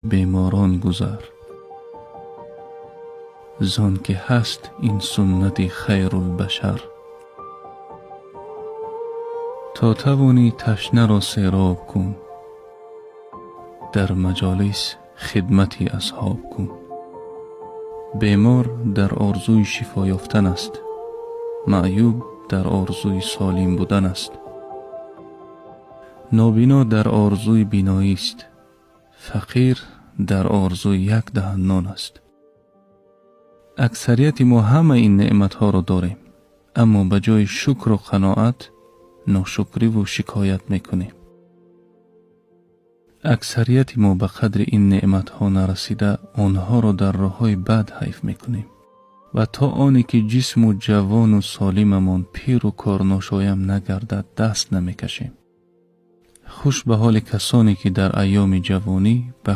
بیماران گذر. زان که هست این سنت خیر البشر. تا توانی تشنه را سیراب کن، در مجالس خدمتی اصحاب کن. بیمار در آرزوی شفا یافتن است، معیوب در آرزوی سالم بودن است. نابینا در آرزوی بینایی است، فقیر در آرزوی یک دهن نان است. اکثریت ما همه این نعمتها را داریم، اما به جای شکر و قناعت ناشکری و شکایت میکنیم. اکثریت ما به قدر این نعمتها نرسیده آنها را در راههای بد حیف میکنیم و تا آنی که جسم و جوان و سالممان پیر و کارناشایم نگردد دست نمیکشیم. خوش به حال کسانی که در ایام جوانی به